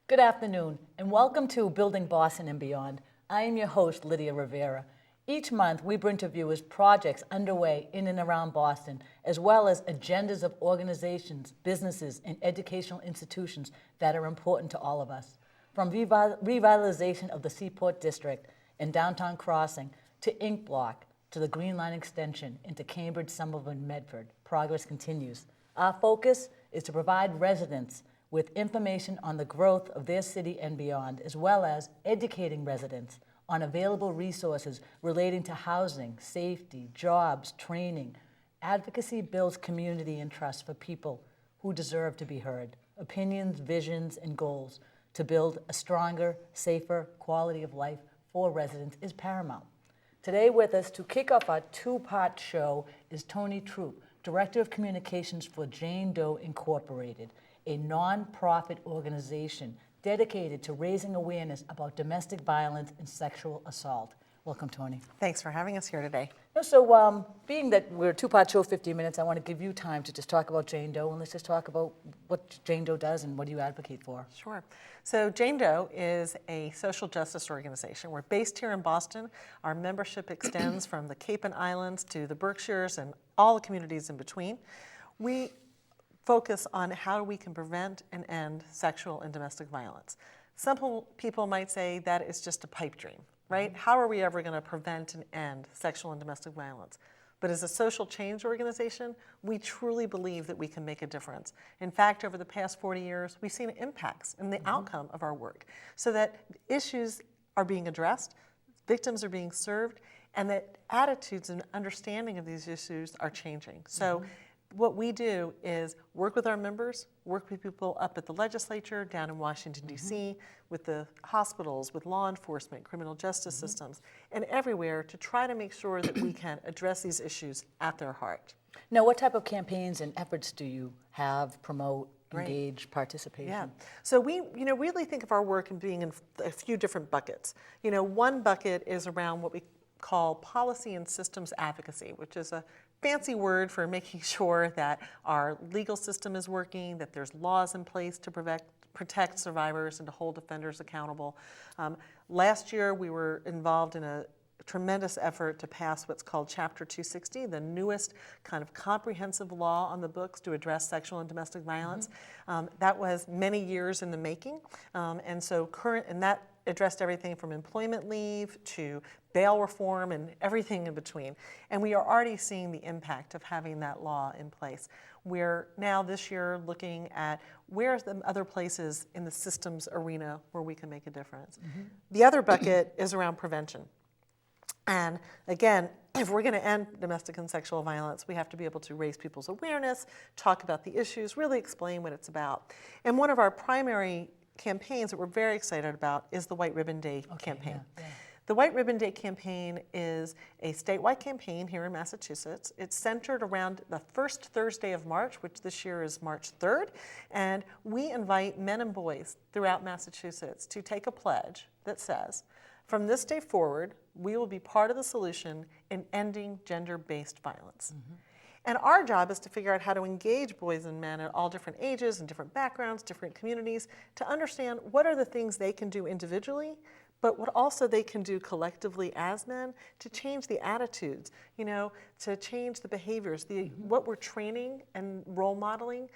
Good afternoon, and welcome to Building Boston and Beyond. I am your host, Lydia Rivera. Each month, we bring to viewers projects underway in and around Boston, as well as agendas of organizations, businesses, and educational institutions that are important to all of us. From revitalization of the Seaport District and Downtown Crossing to Ink Block to the Green Line Extension into Cambridge, Somerville, and Medford, progress continues. Our focus is to provide residents with information on the growth of their city and beyond, as well as educating residents on available resources relating to housing, safety, jobs, training. Advocacy builds community and trust for people who deserve to be heard. Opinions, visions, and goals to build a stronger, safer quality of life for residents is paramount. Today with us to kick off our two-part show is Tony Troop, Director of Communications for Jane Doe Incorporated, a non-profit organization dedicated to raising awareness about domestic violence and sexual assault. Welcome, Tony. Thanks for having us here today. So being that we're a two-part show, 15 minutes, I want to give you time to just talk about Jane Doe, and let's just talk about what Jane Doe does and what do you advocate for. Sure. So Jane Doe is a social justice organization. We're based here in Boston. Our membership extends from the Cape and Islands to the Berkshires and all the communities in between. We focus on how we can prevent and end sexual and domestic violence. Some people might say that is just a pipe dream, right? How are we ever going to prevent and end sexual and domestic violence? But as a social change organization, we truly believe that we can make a difference. In fact, over the past 40 years, we've seen impacts in the outcome of our work so that issues are being addressed, victims are being served, and that attitudes and understanding of these issues are changing. So what we do is work with our members, work with people up at the legislature, down in Washington, D.C., with the hospitals, with law enforcement, criminal justice systems, and everywhere to try to make sure that we can address these issues at their heart. Now, what type of campaigns and efforts do you have, promote, engage, participation? Yeah, so we really think of our work in being in a few different buckets. One bucket is around what we call policy and systems advocacy, which is a fancy word for making sure that our legal system is working, that there's laws in place to protect survivors and to hold offenders accountable. Last year, we were involved in a tremendous effort to pass what's called Chapter 260, the newest kind of comprehensive law on the books to address sexual and domestic violence. That was many years in the making, and that addressed everything from employment leave to bail reform and everything in between. And we are already seeing the impact of having that law in place. We're now this year looking at where are the other places in the systems arena where we can make a difference. The other bucket is around prevention. And again, if we're going to end domestic and sexual violence, we have to be able to raise people's awareness, talk about the issues, really explain what it's about. And one of our primary campaigns that we're very excited about is the White Ribbon Day campaign. The White Ribbon Day campaign is a statewide campaign here in Massachusetts. It's centered around the first Thursday of March, which this year is March 3rd, and we invite men and boys throughout Massachusetts to take a pledge that says, from this day forward, we will be part of the solution in ending gender-based violence. And our job is to figure out how to engage boys and men at all different ages and different backgrounds, different communities, to understand what are the things they can do individually, but what also they can do collectively as men to change the attitudes, to change the behaviors, what we're training and role modeling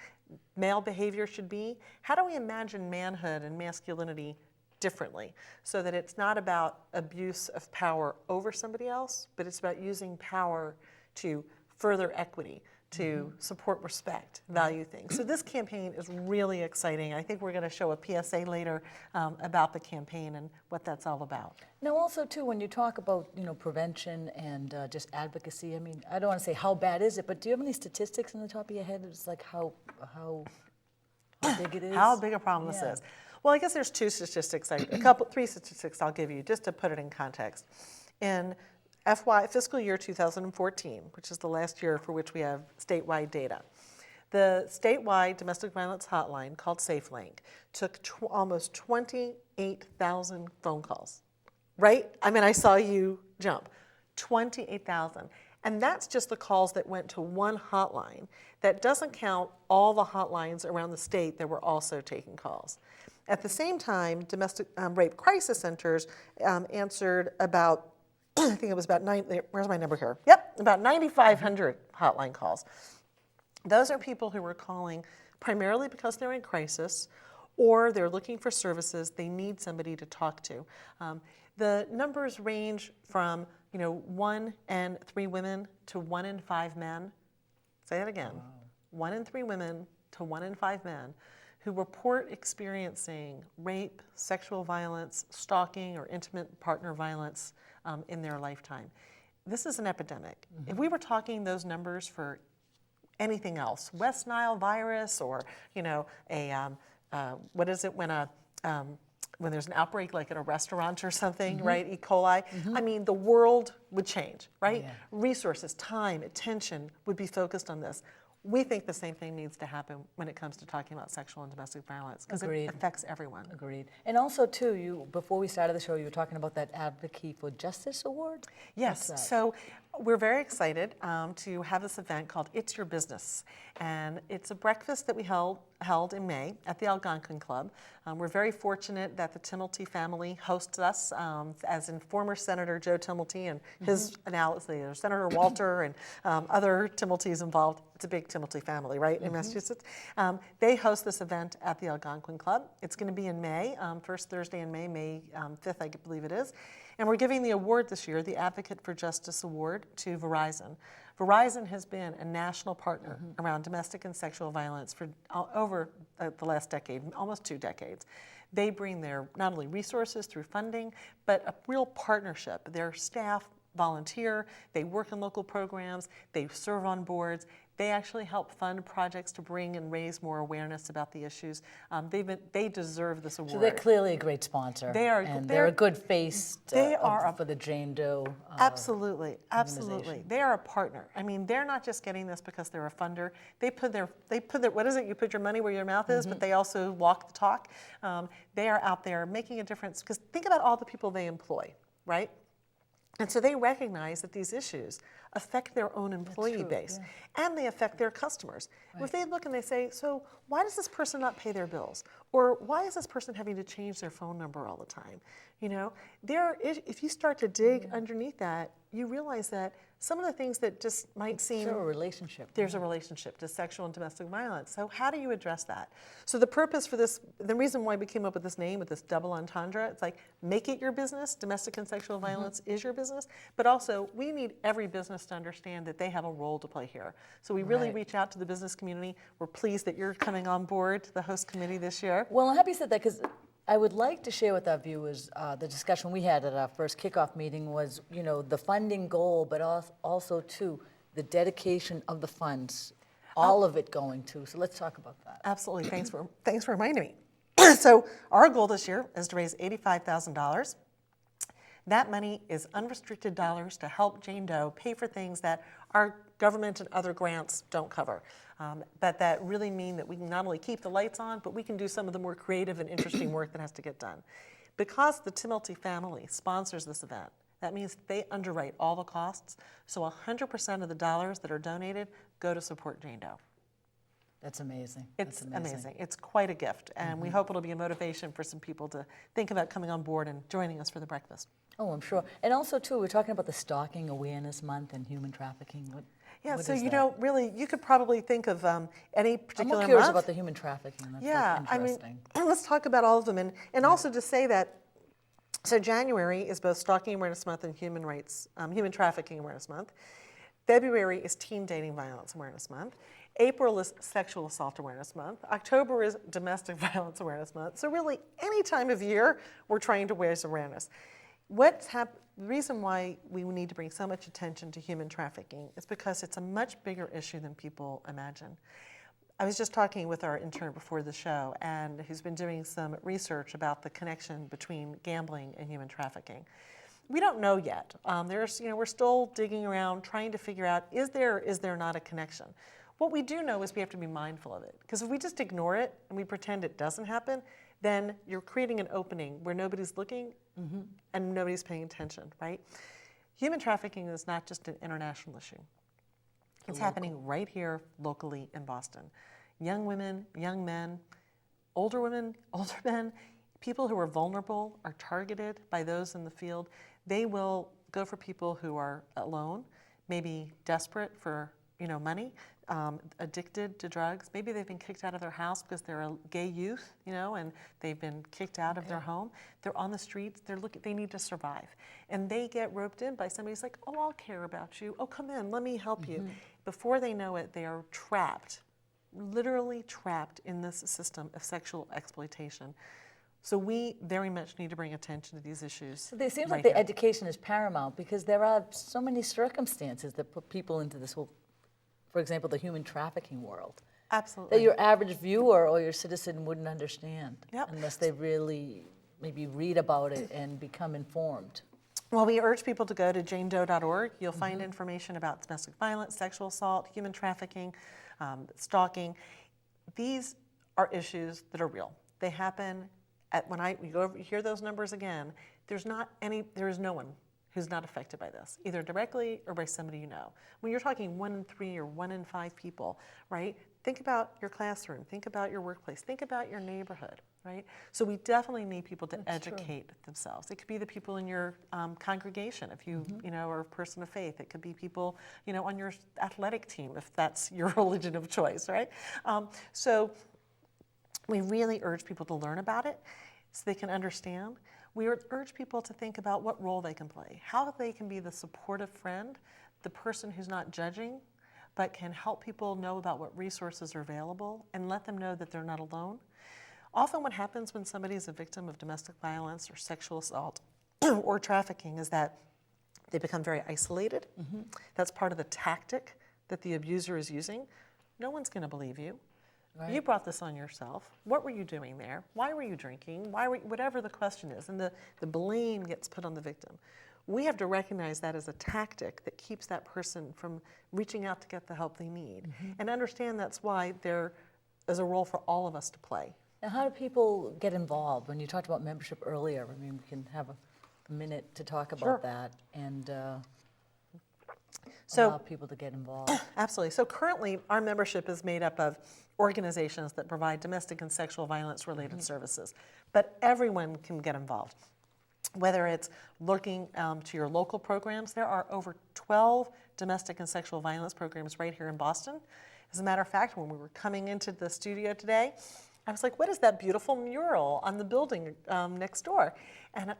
male behavior should be. How do we imagine manhood and masculinity differently so that it's not about abuse of power over somebody else, but it's about using power to further equity, to support respect, value things. So this campaign is really exciting. I think we're going to show a PSA later about the campaign and what that's all about. Now also too, when you talk about prevention and just advocacy, I mean, I don't want to say how bad is it, but do you have any statistics on the top of your head? It's like how big it is? How big a problem this is. Well, I guess there's three statistics I'll give you just to put it in context. In fiscal year 2014, which is the last year for which we have statewide data, the statewide domestic violence hotline called SafeLink took almost 28,000 phone calls, right? I mean, I saw you jump. 28,000. And that's just the calls that went to one hotline. That doesn't count all the hotlines around the state that were also taking calls. At the same time, domestic rape crisis centers answered about, I think it was about where's my number here? Yep, about 9,500 hotline calls. Those are people who are calling primarily because they're in crisis or they're looking for services, they need somebody to talk to. The numbers range from 1 in 3 women to 1 in 5 men. Say that again. Wow. 1 in 3 women to 1 in 5 men who report experiencing rape, sexual violence, stalking, or intimate partner violence in their lifetime. This is an epidemic. Mm-hmm. If we were talking those numbers for anything else, West Nile virus, or what is it when there's an outbreak like at a restaurant or something, mm-hmm. right? E. coli. Mm-hmm. I mean, the world would change, right? Yeah. Resources, time, attention would be focused on this. We think the same thing needs to happen when it comes to talking about sexual and domestic violence, because it affects everyone. Agreed. And also, too, before we started the show, you were talking about that Advocate for Justice Award? Yes. So we're very excited to have this event called It's Your Business. And it's a breakfast that we held in May at the Algonquin Club. We're very fortunate that the Timilty family hosts us, as in former Senator Joe Timilty and his analysis, Senator Walter and other Timiltys involved. It's a big Timilty family, right, in Massachusetts. They host this event at the Algonquin Club. It's going to be in May, first Thursday in May, May 5th, I believe it is. And we're giving the award this year, the Advocate for Justice Award, to Verizon. Verizon has been a national partner around domestic and sexual violence for over the last decade, almost 2 decades. They bring their not only resources through funding, but a real partnership. Their staff volunteer, they work in local programs, they serve on boards. They actually help fund projects to bring and raise more awareness about the issues. They deserve this award. So they're clearly a great sponsor. They're a good face for the Jane Doe. Absolutely. They are a partner. I mean, they're not just getting this because they're a funder. They put their what is it? You put your money where your mouth is, but they also walk the talk. They are out there making a difference, because think about all the people they employ, right? And so they recognize that these issues affect their own employee base, and they affect their customers. Right. If they look and they say, so why does this person not pay their bills? Or why is this person having to change their phone number all the time? If you start to dig underneath that, you realize that some of the things that just might seem... There's a relationship. There's a relationship to sexual and domestic violence. So how do you address that? So the purpose for this, the reason why we came up with this name, with this double entendre, it's like, make it your business. Domestic and sexual violence is your business. But also, we need every business to understand that they have a role to play here. So we really reach out to the business community. We're pleased that you're coming on board to the host committee this year. Well, I'm happy you said that, because I would like to share with our viewers the discussion we had at our first kickoff meeting was, the funding goal, but also, too, the dedication of the funds, all of it going to. So let's talk about that. Absolutely. Thanks for reminding me. So our goal this year is to raise $85,000. That money is unrestricted dollars to help Jane Doe pay for things that our government and other grants don't cover. But that really mean that we can not only keep the lights on, but we can do some of the more creative and interesting work that has to get done. Because the Timilty family sponsors this event, that means they underwrite all the costs, so 100% of the dollars that are donated go to support Jane Doe. That's amazing. It's amazing. It's quite a gift, and we hope it'll be a motivation for some people to think about coming on board and joining us for the breakfast. Oh, I'm sure. And also, too, we're talking about the Stalking Awareness Month and human trafficking. What really, you could probably think of any particular month. I'm curious about the human trafficking. That's interesting. Let's talk about all of them, and also to say that. So January is both Stalking Awareness Month and Human Trafficking Awareness Month. February is Teen Dating Violence Awareness Month. April is Sexual Assault Awareness Month. October is Domestic Violence Awareness Month. So really, any time of year, we're trying to raise awareness. The reason why we need to bring so much attention to human trafficking is because it's a much bigger issue than people imagine. I was just talking with our intern before the show, and who's been doing some research about the connection between gambling and human trafficking. We don't know yet. We're still digging around, trying to figure out, is there not a connection? What we do know is we have to be mindful of it, because if we just ignore it and we pretend it doesn't happen, then you're creating an opening where nobody's looking and nobody's paying attention, right? Human trafficking is not just an international issue. It's happening right here locally in Boston. Young women, young men, older women, older men, people who are vulnerable are targeted by those in the field. They will go for people who are alone, maybe desperate for money, addicted to drugs. Maybe they've been kicked out of their house because they're a gay youth, and they've been kicked out of their home. They're on the streets. They need to survive, and they get roped in by somebody who's like, "Oh, I'll care about you. Oh, come in, let me help you." Before they know it, they are trapped, literally trapped in this system of sexual exploitation. So we very much need to bring attention to these issues. So it seems right like the here. education is paramount because there are so many circumstances that put people into this whole, for example, the human trafficking world, Absolutely. that your average viewer or your citizen wouldn't understand Yep. unless they really maybe read about it and become informed. Well, we urge people to go to janedoe.org. You'll find information about domestic violence, sexual assault, human trafficking, stalking. These are issues that are real. They happen when you go over, you hear those numbers again. There is no one who's not affected by this, either directly or by somebody you know. When you're talking 1 in 3 or 1 in 5 people, right? Think about your classroom, think about your workplace, think about your neighborhood, right? So we definitely need people to educate themselves. It could be the people in your congregation, if you are a person of faith. It could be people on your athletic team, if that's your religion of choice, right? So we really urge people to learn about it so they can understand. We urge people to think about what role they can play, how they can be the supportive friend, the person who's not judging, but can help people know about what resources are available and let them know that they're not alone. Often what happens when somebody is a victim of domestic violence or sexual assault or trafficking is that they become very isolated. That's part of the tactic that the abuser is using. No one's going to believe you. Right. You brought this on yourself. What were you doing there? Why were you drinking? Whatever the question is, and the blame gets put on the victim. We have to recognize that as a tactic that keeps that person from reaching out to get the help they need, and understand that's why there is a role for all of us to play. Now, how do people get involved? When you talked about membership earlier, I mean, we can have a minute to talk about that and allow people to get involved. Absolutely. So currently, our membership is made up of organizations that provide domestic and sexual violence related services, but everyone can get involved. Whether it's looking to your local programs, there are over 12 domestic and sexual violence programs right here in Boston. As a matter of fact, when we were coming into the studio today, I was like, what is that beautiful mural on the building next door? And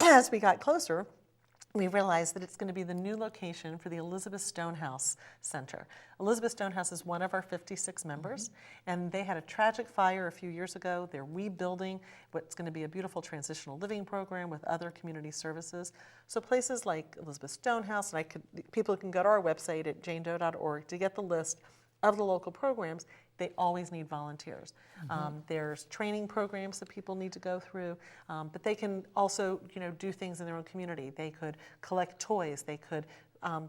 as we got closer, we realized that it's going to be the new location for the Elizabeth Stonehouse Center. Elizabeth Stonehouse is one of our 56 members, and they had a tragic fire a few years ago. They're rebuilding what's going to be a beautiful transitional living program with other community services. So places like Elizabeth Stonehouse, and people can go to our website at janedoe.org to get the list of the local programs. They always need volunteers. There's training programs that people need to go through, but they can also, do things in their own community. They could collect toys. They could,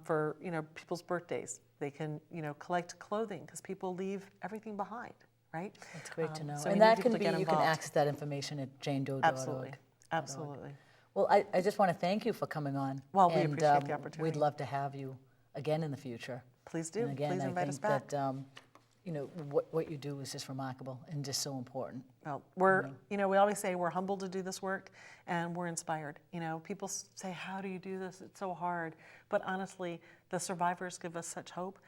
for people's birthdays, they can, collect clothing because people leave everything behind, right? That's great to know. So and that can be, you can access that information at janedoe.org. Absolutely, absolutely. Well, I just want to thank you for coming on. Well, we appreciate the opportunity. We'd love to have you again in the future. Please do. And again, Please invite us back. I think that what you do is just remarkable and just so important. Well, we always say we're humbled to do this work, and we're inspired. People say, how do you do this? It's so hard. But honestly, the survivors give us such hope.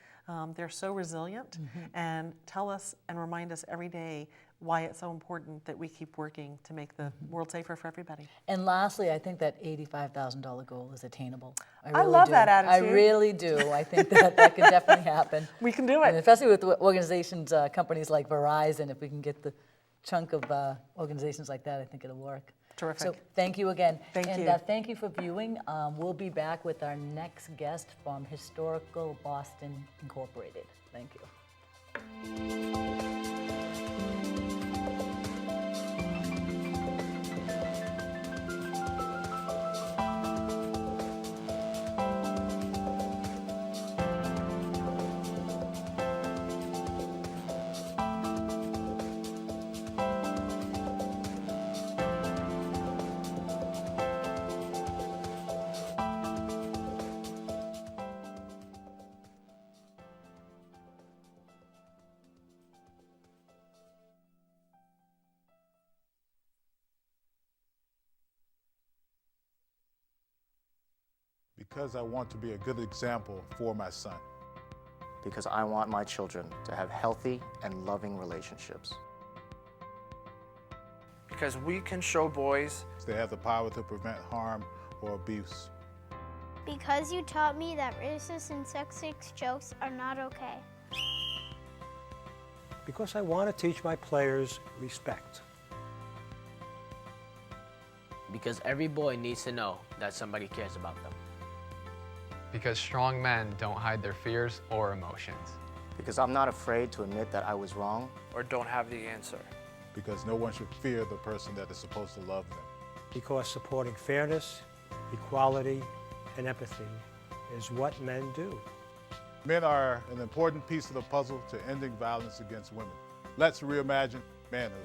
They're so resilient and tell us and remind us every day why it's so important that we keep working to make the world safer for everybody. And lastly, I think that $85,000 goal is attainable. I love that attitude. I really do. I think that can definitely happen. We can do it. And especially with organizations, companies like Verizon, if we can get the chunk of organizations like that, I think it'll work. Terrific. So thank you again. Thank you. And thank you for viewing. We'll be back with our next guest from Historical Boston Incorporated. Thank you. Because I want to be a good example for my son. Because I want my children to have healthy and loving relationships. Because we can show boys They have the power to prevent harm or abuse. Because you taught me that racist and sexist jokes are not okay. Because I want to teach my players respect. Because every boy needs to know that somebody cares about them. Because strong men don't hide their fears or emotions. Because I'm not afraid to admit that I was wrong. or don't have the answer. Because no one should fear the person that is supposed to love them. Because supporting fairness, equality, and empathy is what men do. Men are an important piece of the puzzle to ending violence against women. Let's reimagine manhood.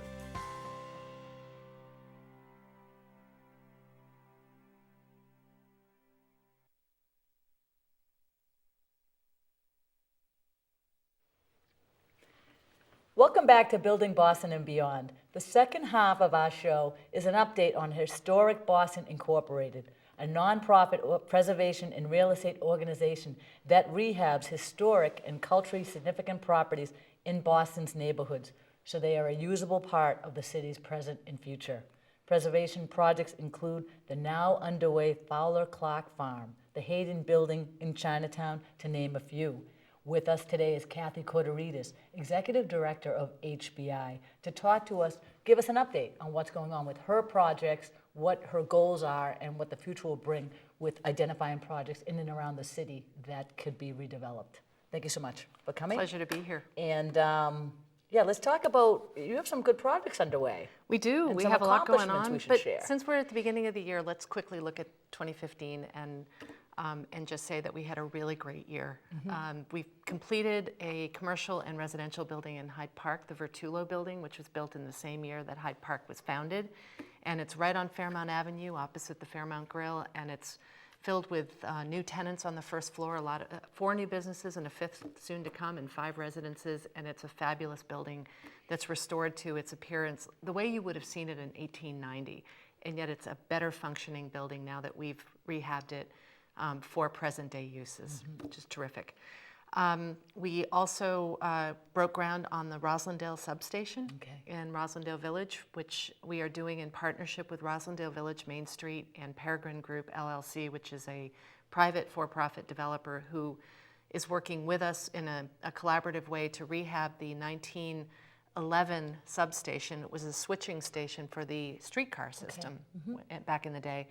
Welcome back to Building Boston and Beyond. The second half of our show is an update on Historic Boston Incorporated, a nonprofit preservation and real estate organization that rehabs historic and culturally significant properties in Boston's neighborhoods, so they are a usable part of the city's present and future. Preservation projects include the now underway Fowler Clark Farm, the Hayden Building in Chinatown, to name a few. With us today is Kathy Corderidis, Executive Director of HBI, to talk to us, give us an update on what's going on with her projects, what her goals are, and what the future will bring with identifying projects in and around the city that could be redeveloped. Thank you so much for coming. Pleasure to be here. And yeah, let's talk about, you have some good projects underway. We do. And We some have a lot going accomplishments on. we should But share. since we're at the beginning of the year, let's quickly look at 2015 and just say that we had a really great year. We've completed a commercial and residential building in Hyde Park, the Vertulo building, which was built in the same year that Hyde Park was founded. And it's right on Fairmount Avenue, opposite the Fairmount Grill, and it's filled with new tenants on the first floor, 4 new businesses and a 5th soon to come, and 5 residences, and it's a fabulous building that's restored to its appearance the way you would have seen it in 1890, and yet it's a better functioning building now that we've rehabbed it for present day uses, which is terrific. We also broke ground on the Roslindale substation in Roslindale Village, which we are doing in partnership with Roslindale Village Main Street and Peregrine Group LLC, which is a private for-profit developer who is working with us in a collaborative way to rehab the 1911 substation. It was a switching station for the streetcar system back in the day.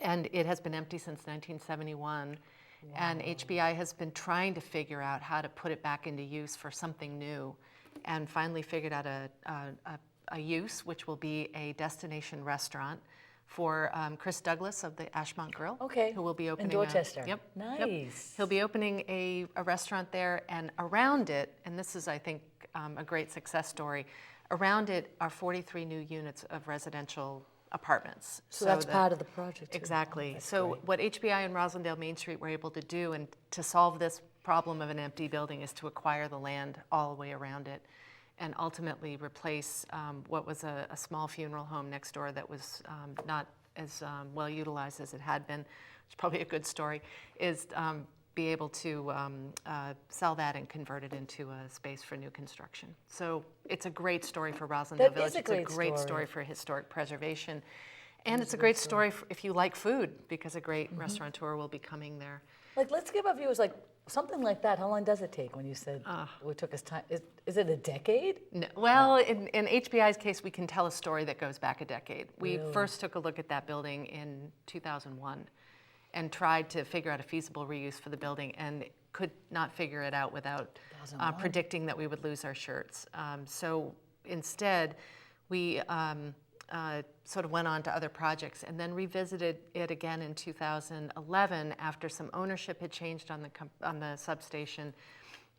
And it has been empty since 1971. Wow. And HBI has been trying to figure out how to put it back into use for something new, and finally figured out a use, which will be a destination restaurant for Chris Douglas of the Ashmont Grill, who will be opening in Dorchester. Yep. Nice. He'll be opening a restaurant there, and around it, and this is, I think, a great success story, around it are 43 new units of residential apartments. So that's part of the project too. Exactly. That's so great. what HBI and Roslindale Main Street were able to do, and to solve this problem of an empty building, is to acquire the land all the way around it and ultimately replace what was a small funeral home next door that was not as well utilized as it had been. It's probably a good story, is be able to sell that and convert it into a space for new construction. So it's a great story for Roslindale Village. It's a great story for historic preservation. And it's a great story if you like food, because a great restaurateur will be coming there. Like, let's give our viewers, like, something like that. How long does it take when you said it took us time? Is it a decade? No. Well, in HBI's case, we can tell a story that goes back a decade. We first took a look at that building in 2001. And tried to figure out a feasible reuse for the building, and could not figure it out without predicting that we would lose our shirts. So instead, we sort of went on to other projects, and then revisited it again in 2011 after some ownership had changed on the substation.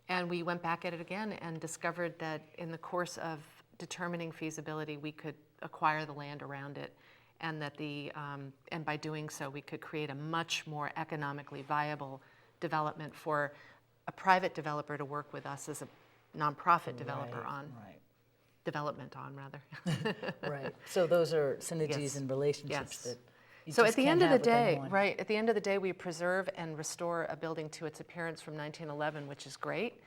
And we went back at it again and discovered that in the course of determining feasibility, we could acquire the land around it. And that and by doing so, we could create a much more economically viable development for a private developer to work with us as a nonprofit developer development on, rather. Right. So those are synergies and relationships that So just at the can't end of the have what they day, want. right, at the end of the day, we preserve and restore a building to its appearance from 1911, which is great.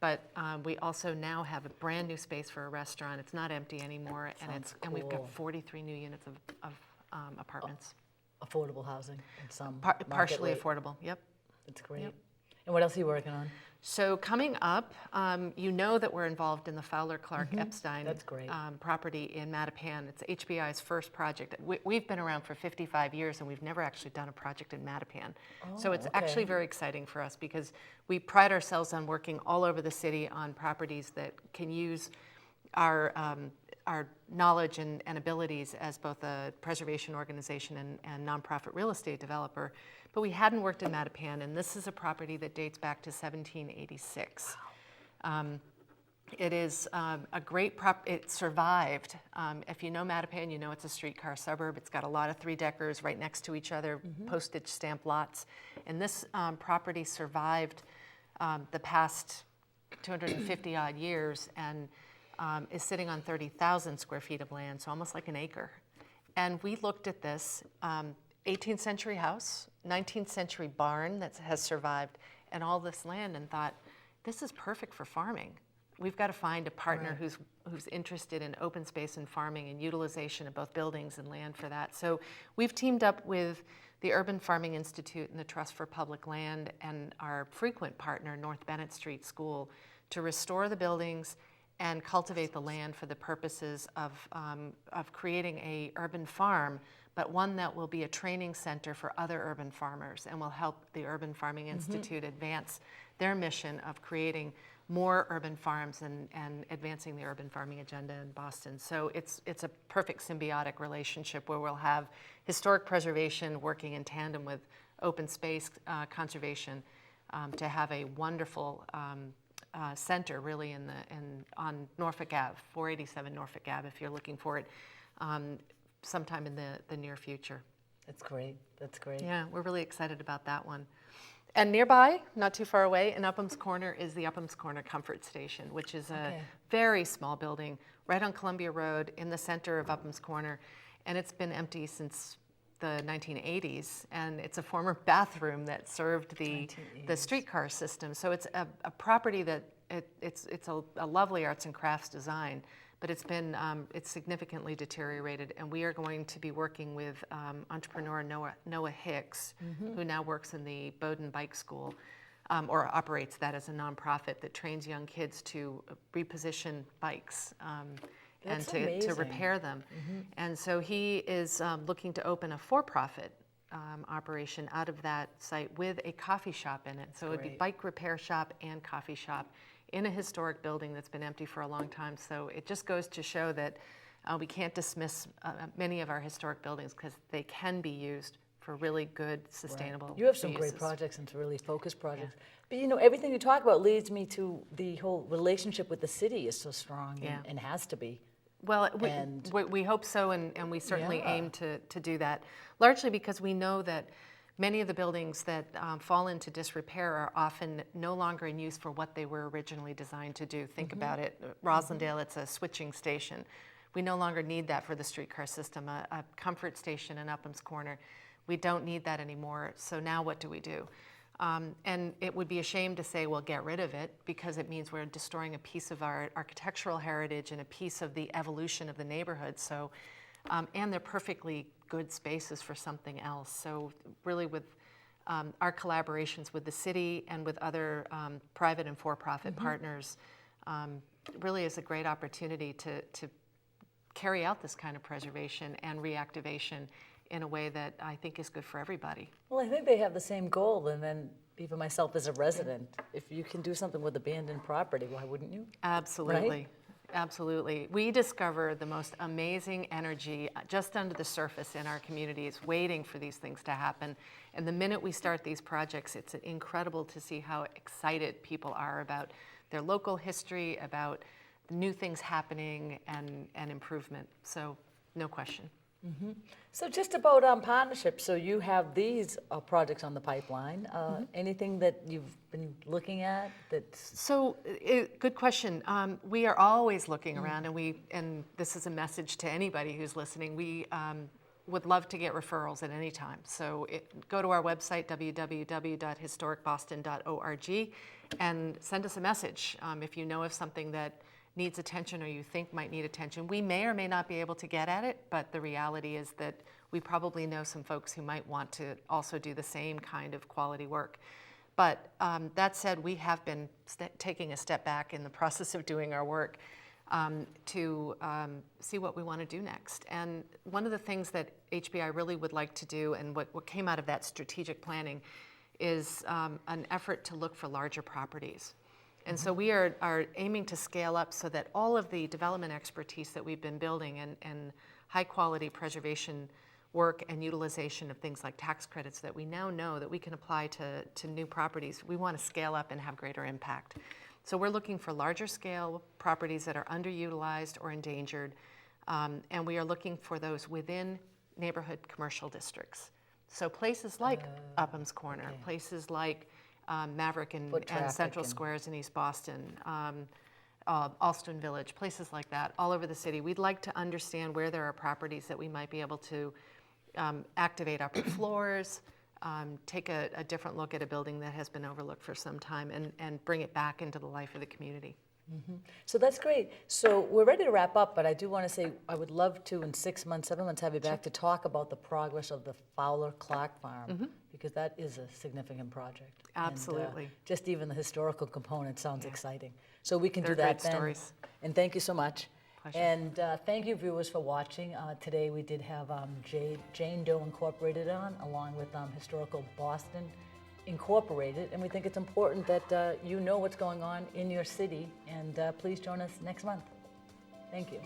But we also now have a brand new space for a restaurant. It's not empty anymore, and we've got cool. 43 new units of apartments. Affordable housing in some Partially market rate. affordable, yep. That's great. Yep. And what else are you working on? So coming up, you know that we're involved in the Fowler-Clark-Epstein That's great. property in Mattapan. It's HBI's first project. We've been around for 55 years and we've never actually done a project in Mattapan. So it's actually very exciting for us because we pride ourselves on working all over the city on properties that can use our knowledge and abilities as both a preservation organization and nonprofit real estate developer. But we hadn't worked in Mattapan, and this is a property that dates back to 1786. It is a great it survived. If you know Mattapan, you know it's a streetcar suburb. It's got a lot of three-deckers right next to each other, postage stamp lots. And this property survived the past 250 odd years and is sitting on 30,000 square feet of land, so almost like an acre. And we looked at this 18th century house, 19th century barn that has survived, and all this land, and thought, this is perfect for farming. We've got to find a partner who's interested in open space and farming and utilization of both buildings and land for that. So we've teamed up with the Urban Farming Institute and the Trust for Public Land and our frequent partner, North Bennett Street School, to restore the buildings and cultivate the land for the purposes of creating a urban farm, but one that will be a training center for other urban farmers and will help the Urban Farming Institute advance their mission of creating more urban farms and advancing the urban farming agenda in Boston. So it's a perfect symbiotic relationship where we'll have historic preservation working in tandem with open space conservation to have a wonderful center really on Norfolk Ave, 487 Norfolk Ave, if you're looking for it sometime in the near future. That's great. That's great. Yeah, we're really excited about that one. And nearby, not too far away, in Upham's Corner is the Upham's Corner Comfort Station, which is a very small building right on Columbia Road in the center of Upham's Corner. And it's been empty since the 1980s, and it's a former bathroom that served the streetcar system. So it's a property that it's a lovely arts and crafts design, but it's been it's significantly deteriorated, and we are going to be working with entrepreneur Noah Hicks, who now works in the Bowdoin Bike School, or operates that as a nonprofit that trains young kids to reposition bikes and to repair them. And so he is looking to open a for-profit operation out of that site with a coffee shop in it. So it would be bike repair shop and coffee shop in a historic building that's been empty for a long time. So it just goes to show that we can't dismiss many of our historic buildings because they can be used for really good, sustainable You have some uses. great projects and some really focused projects. But you know, everything you talk about leads me to the whole relationship with the city is so strong and has to be. Well, we hope so, and we certainly aim to do that, largely because we know that many of the buildings that fall into disrepair are often no longer in use for what they were originally designed to do. Think about it. Roslindale, it's a switching station. We no longer need that for the streetcar system. A comfort station in Upham's Corner, we don't need that anymore. So now what do we do? And it would be a shame to say, well, get rid of it, because it means we're destroying a piece of our architectural heritage and a piece of the evolution of the neighborhood. So, and they're perfectly good spaces for something else. So really with our collaborations with the city and with other private and for-profit partners really is a great opportunity to carry out this kind of preservation and reactivation in a way that I think is good for everybody. Well, I think they have the same goal, and then even myself as a resident, if you can do something with abandoned property, why wouldn't you? Absolutely. Right? Absolutely. We discover the most amazing energy just under the surface in our communities, waiting for these things to happen. And the minute we start these projects, it's incredible to see how excited people are about their local history, about new things happening and improvement. So, no question. So just about partnerships, so you have these projects on the pipeline. Anything that you've been looking at that's... So, good question. We are always looking around, and this is a message to anybody who's listening. would love to get referrals at any time. So go to our website, www.historicboston.org, and send us a message if you know of something that needs attention or you think might need attention. We may or may not be able to get at it, but the reality is that we probably know some folks who might want to also do the same kind of quality work. But that said, we have been taking a step back in the process of doing our work to see what we want to do next. And one of the things that HBI really would like to do, and what came out of that strategic planning, is an effort to look for larger properties. And so we are aiming to scale up so that all of the development expertise that we've been building and high quality preservation work and utilization of things like tax credits that we now know that we can apply to new properties, we want to scale up and have greater impact. So we're looking for larger scale properties that are underutilized or endangered, and we are looking for those within neighborhood commercial districts. So places like Upham's Corner, places like Maverick and Central Squares in East Boston, Alston Village, places like that, all over the city. We'd like to understand where there are properties that we might be able to activate upper floors, take a different look at a building that has been overlooked for some time, and bring it back into the life of the community. So that's great. So we're ready to wrap up, but I do want to say I would love to, in 6 months, 7 months, have you back to talk about the progress of the Fowler Clark Farm, because that is a significant project. Absolutely. And, just even the historical component sounds exciting. So we can They're do that great then. stories. And thank you so much. Pleasure. And thank you, viewers, for watching. Today we did have Jane Doe Incorporated on, along with Historical Boston Incorporated, and we think it's important that you know what's going on in your city, and please join us next month. Thank you.